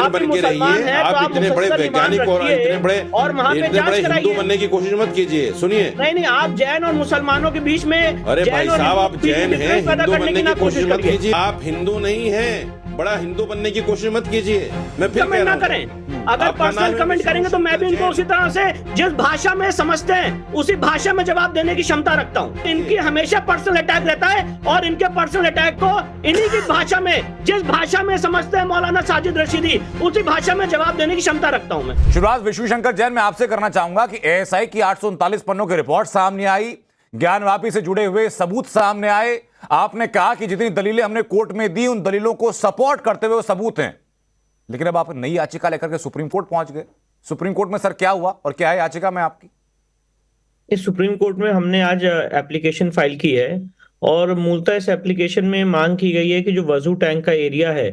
जैन बन के रहिए। आप इतने बड़े वैज्ञानिक और इतने बड़े हिंदू बनने की कोशिश मत कीजिए। सुनिए, नहीं, आप जैन और मुसलमानों के बीच में, अरे भाई साहब, आप जैन हैं, हिंदू बनने की कोशिश मत कीजिए। आप हिंदू नहीं हैं, बड़ा हिंदू बनने की कोशिश मत कीजिए। मैं फिर कह रहा हूं, करें, अगर पर्सनल कमेंट करेंगे तो मैं भी इनको उसी तरह से जिस भाषा में समझते हैं उसी भाषा में जवाब देने की क्षमता रखता हूं। इनकी हमेशा पर्सनल अटैक रहता है और इनके पर्सनल अटैक को इन्हीं की भाषा में, जिस भाषा में समझते हैं मौलाना साजिद रशीदी, उसी भाषा में जवाब देने की क्षमता रखता हूं मैं। शुरुआत विष्णु शंकर जैन मैं आपसे करना चाहूंगा कि एएसआई की 839 पन्नों की रिपोर्ट सामने आई, ज्ञानवापी से जुड़े हुए सबूत सामने आए। आपने कहा कि जितनी दलीलें हमने कोर्ट में दी उन दलीलों को सपोर्ट करते हुए वो सबूत हैं, लेकिन अब आप नई याचिका लेकर के सुप्रीम कोर्ट पहुंच गए। सुप्रीम कोर्ट में सर क्या हुआ और क्या है याचिका में आपकी? इस सुप्रीम कोर्ट में हमने आज एप्लीकेशन फाइल की है और मूलतः इस एप्लीकेशन में मांग की गई है कि जो वजू टैंक का एरिया है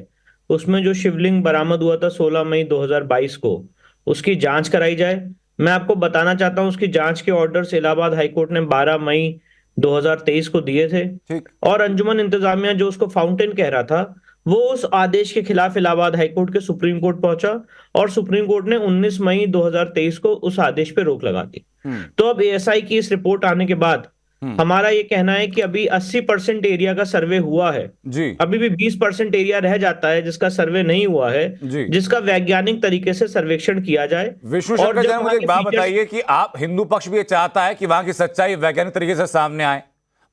उसमें जो शिवलिंग बरामद हुआ था 16 मई 2022 को, उसकी जांच कराई जाए। मैं आपको बताना चाहता हूं उसकी जांच के ऑर्डर्स इलाहाबाद हाईकोर्ट ने 12 मई 2023 को दिए थे और अंजुमन इंतजामिया जो उसको फाउंटेन कह रहा था वो उस आदेश के खिलाफ इलाहाबाद हाईकोर्ट के सुप्रीम कोर्ट पहुंचा और सुप्रीम कोर्ट ने 19 मई 2023 को उस आदेश पे रोक लगा दी। तो अब एएसआई की इस रिपोर्ट आने के बाद हमारा ये कहना है कि अभी 80% एरिया का सर्वे हुआ है जी। अभी भी 20% एरिया रह जाता है जिसका सर्वे नहीं हुआ है, जिसका वैज्ञानिक तरीके से सर्वेक्षण किया जाए। विष्णु शंकर जैन, मुझे एक बात बताइए कि आप हिंदू पक्ष भी ये चाहता है कि वहां की सच्चाई वैज्ञानिक तरीके से सामने आए,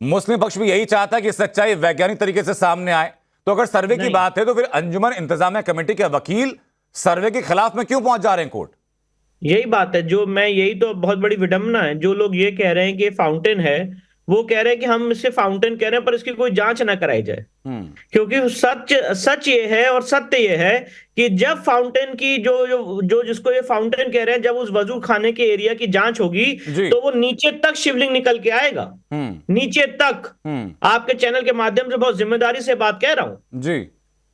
मुस्लिम पक्ष भी यही चाहता है कि सच्चाई वैज्ञानिक तरीके से सामने आए, तो अगर सर्वे की बात है तो फिर अंजुमन इंतजामिया कमेटी के वकील सर्वे के खिलाफ में क्यों पहुंच जा रहे हैं कोर्ट? यही बात है जो मैं, यही तो बहुत बड़ी विडंबना है। जो लोग ये कह रहे हैं कि फाउंटेन है, वो कह रहे हैं कि हम इसे फाउंटेन कह रहे हैं पर इसकी कोई जांच ना कराई जाए, क्योंकि सच ये है और सत्य ये है कि जब फाउंटेन की जो जिसको ये फाउंटेन कह रहे हैं, जब उस वजू खाने के एरिया की जांच होगी तो वो नीचे तक शिवलिंग निकल के आएगा, नीचे तक। आपके चैनल के माध्यम से बहुत जिम्मेदारी से बात कह रहा हूं जी।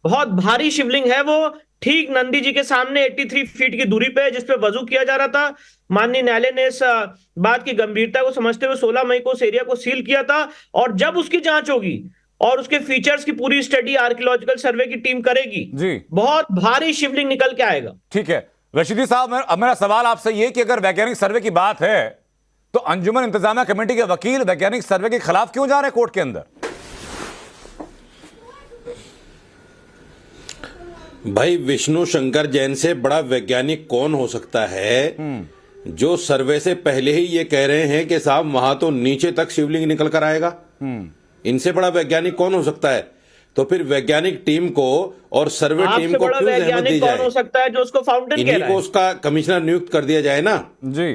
बहुत भारी शिवलिंग है वो, ठीक नंदी जी के सामने 83 फीट की दूरी पे, जिसपे वजू किया जा रहा था। माननीय न्यायालय ने इस बात की गंभीरता को समझते हुए 16 मई को उस एरिया को सील किया था और जब उसकी जांच होगी और उसके फीचर्स की पूरी स्टडी आर्कियोलॉजिकल सर्वे की टीम करेगी जी, बहुत भारी शिवलिंग निकल के आएगा। ठीक है रशीदी साहब, मेरा सवाल आपसे ये कि अगर वैज्ञानिक सर्वे की बात है तो अंजुमन इंतजामिया कमेटी के वकील वैज्ञानिक सर्वे के खिलाफ क्यों जा रहे हैं कोर्ट के अंदर? भाई विष्णु शंकर जैन से बड़ा वैज्ञानिक कौन हो सकता है जो सर्वे से पहले ही ये कह रहे हैं कि साहब वहां तो नीचे तक शिवलिंग निकल कर आएगा? इनसे बड़ा वैज्ञानिक कौन हो सकता है? तो फिर वैज्ञानिक टीम को और सर्वे टीम को क्यों जहमत दी जाए? कौन हो सकता है जो उसको फाउंटेन कह रहा है? इन्हीं को उसका कमिश्नर नियुक्त कर दिया जाए ना जी।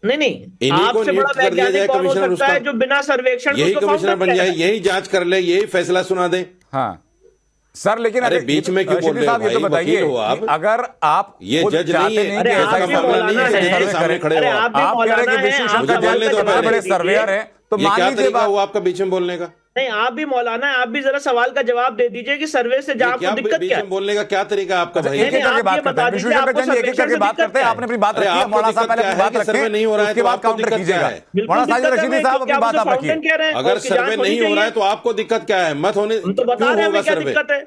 नहीं, आपसे बड़ा वैज्ञानिक कौन हो सकता है जो बिना सर्वेक्षण यही कमिश्नर बन जाए, यही जांच कर ले, यही फैसला सुना दे। हाँ सर, लेकिन अरे बीच में क्यों बोल रहे हो भाई? तो बताइए अगर आप ये जज नहीं है, सामने खड़े हो, आप कह रहे हैं कि विष्णु शंकर जैन बड़े बड़े सर्वेयर हैं, तो ये क्या तरीका हुआ आपका बीच में बोलने का? नहीं, आप भी मौलाना है, आप भी जरा सवाल का जवाब दे दीजिए कि सर्वे से जहां आपको दिक्कत क्या है? बोलने का क्या तरीका आपका भाई? एक एक करके बात करते हैं, विष्णु शंकर जैन एक एक करके बात करते हैं। आपने अपनी बात रखी है, मौलाना साहब पहले अपनी बात रखें, नहीं हो रहा है उसके बाद काउंटर कीजिएगा। मौलाना साजिद रशीदी साहब अपनी बात आप रखिए। अगर सर्वे नहीं हो रहा है तो आपको दिक्कत क्या है? मत होने तो बता रहे हैं क्या दिक्कत है,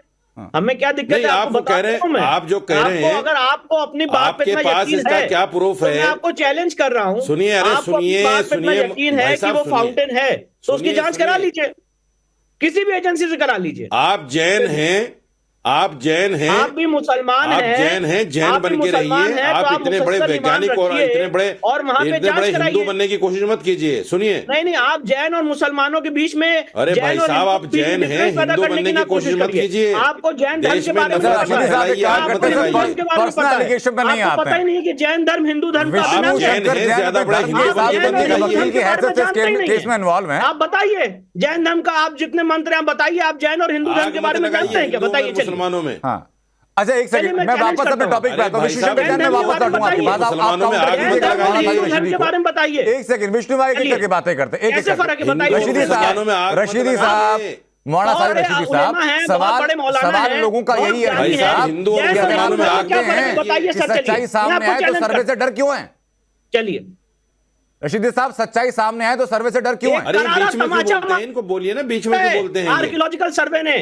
हमें क्या दिक्कत है? आप कह रहे हैं, आप जो कह रहे हैं, अगर आपको अपनी बात पे आपके पास इसका क्या प्रूफ है? मैं आपको चैलेंज कर रहा हूं। सुनिए, अरे सुनिए, यकीन है कि वो फाउंटेन है तो उसकी जांच करा लीजिए, किसी भी एजेंसी से करा लीजिए। आप जैन हैं, आप जैन हैं, आप भी मुसलमान हैं, आप जैन हैं, जैन बन के रहिए। आप इतने बड़े वैज्ञानिक और इतने बड़े हिंदू बनने की कोशिश मत कीजिए। सुनिए, नहीं, आप जैन और मुसलमानों के बीच में, अरे भाई साहब, आप जैन हैं, हिंदू बनने की कोशिश मत कीजिए। आपको जैन धर्म के बारे में पता ही नहीं कि जैन धर्म हिंदू धर्म का ज्यादा बड़ा आप बताइए जैन धर्म का, आप जितने मंत्र हैं बताइए, आप जैन और हिंदू धर्म के बारे में जानते हैं क्या? बताइए मुसलमानों में। हाँ अच्छा, एक सेकंड, मैं वापस अपने टॉपिक पे आता हूं। विष्णु शंकर जैन, मैं वापस लौटूंगा आपकी बात। आप बताइए, एक सेकंड विष्णु भाई, एक करके बातें करते हैं। कैसे फर्क है बताइए? रशीदी साहब, मौलाना साहिब रशीदी साहब, सवाल लोगों का यही है भाई साहब, हिंदू और मुसलमानों में आगे हैं कि सच्चाई सामने आए तो सर्वे से डर क्यों है? चलिए रशीदी साहब, सच्चाई सामने आए तो सर्वे से डर क्यों है? अरे बीच में क्यों बोलते हैं? इनको बोलिए ना, बीच में क्यों बोलते हैं? आर्कियोलॉजिकल सर्वे ने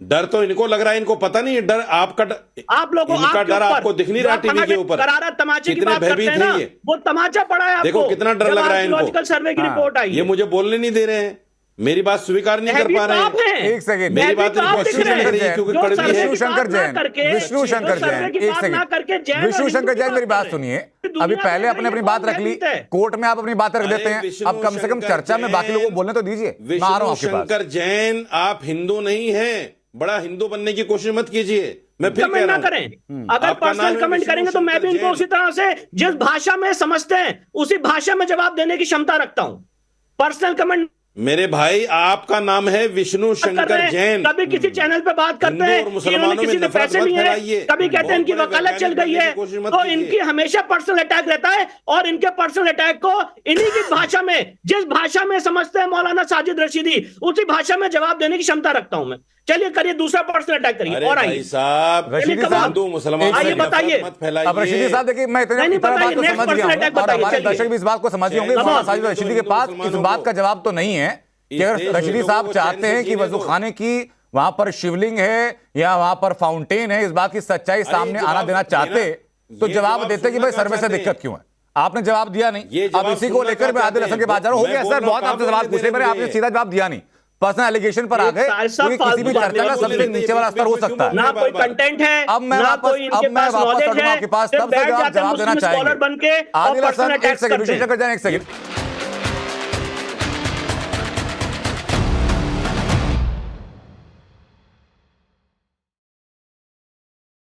डर तो इनको लग रहा है, इनको पता नहीं है डर आपका आप लोगों इनका आपके डर ऊपर आपको दिख नहीं रहा टीवी के ऊपर। करारा तमाचे की कितने बात करते भयभीत हैं ना, हैं ये। वो तमाचा पड़ा है आपको। देखो कितना डर लग रहा है इनको। आर्कियोलॉजिकल सर्वे की रिपोर्ट आई ये है। मुझे बोलने नहीं दे रहे हैं, मेरी बात स्वीकार नहीं कर पा रहे हैं। एक सेकंड, मेरी बात तो इनको अच्छी लग रही है क्योंकि कड़वी है। विष्णु शंकर जैन, विष्णु शंकर जैन, एक सेकंड, विष्णु शंकर जैन मेरी बात सुनिए। अभी पहले अपने अपनी बात रख ली, कोर्ट में आप अपनी बात रख देते हैं, अब कम से कम चर्चा में बाकी लोगों को बोलने तो दीजिए। मैं आ रहा हूं आपके पास। शंकर जैन, आप हिंदू नहीं हैं, बड़ा हिंदू बनने की कोशिश मत कीजिए। मैं फिर कह रहा हूं, करें अगर आपका नाम पर्सनल है कमेंट विष्णु करेंगे तो मैं भी शंकर इनको उसी तरह से जिस भाषा में समझते हैं उसी भाषा में जवाब देने की क्षमता रखता हूं। पर्सनल कमेंट मेरे भाई आपका नाम है विष्णु शंकर जैन। कभी किसी चैनल पे बात करते हैं कि इन्होंने किसी से पैसे लिए हैं, कभी कहते हैं इनकी वकालत चल गई है, तो इनकी हमेशा पर्सनल अटैक रहता है। और इनके पर्सनल अटैक को इन्हीं की भाषा में, जिस भाषा में समझते हैं मौलाना साजिद रशीदी, उसी भाषा में जवाब देने की क्षमता रखता हूं मैं। चलिए करिए दूसरा पर्सनल अटैक करिए। और आइए साहब, रशीदी साहब, हिंदू मुसलमान आइए बताइए। मत फैलाइए। अब रशीदी साहब देखिए, मैं इतना बात तो समझ गया हूं और हमारे दर्शक भी इस बात को समझ गए होंगे। मौलाना साजिद रशीदी के पास इस बात का जवाब तो नहीं है कि अगर रशीदी साहब चाहते हैं कि वजू खाने की वहां पर शिवलिंग है या वहां पर फाउंटेन है, इस बात की सच्चाई सामने आना देना चाहते तो जवाब देते कि भाई सर्वे से दिक्कत क्यों है। आपने जवाब दिया नहीं। अब इसी को लेकर मैं आदिल हसन के पास जा रहा हूं। हो गया सर, बहुत आपसे सवाल पूछे मैंने, आपने सीधा जवाब दिया नहीं, पर्सनल एलिगेशन पर आ गए। किसी भी चर्चा का सबसे नीचे वाला स्तर हो सकता है। ना कोई कंटेंट है, अब मैं ना वापस कोई इनके पास लौटूंगा नॉलेज है, आपके पास, तब से बैठ आप जाते हैं जवाब देना मुस्लिम स्कॉलर चाहेंगे। बन के और आदिल पर्सनल हसन, एक अटैक्स सेकंड, करते विष्णु हैं। शंकर जैन, एक सेकंड।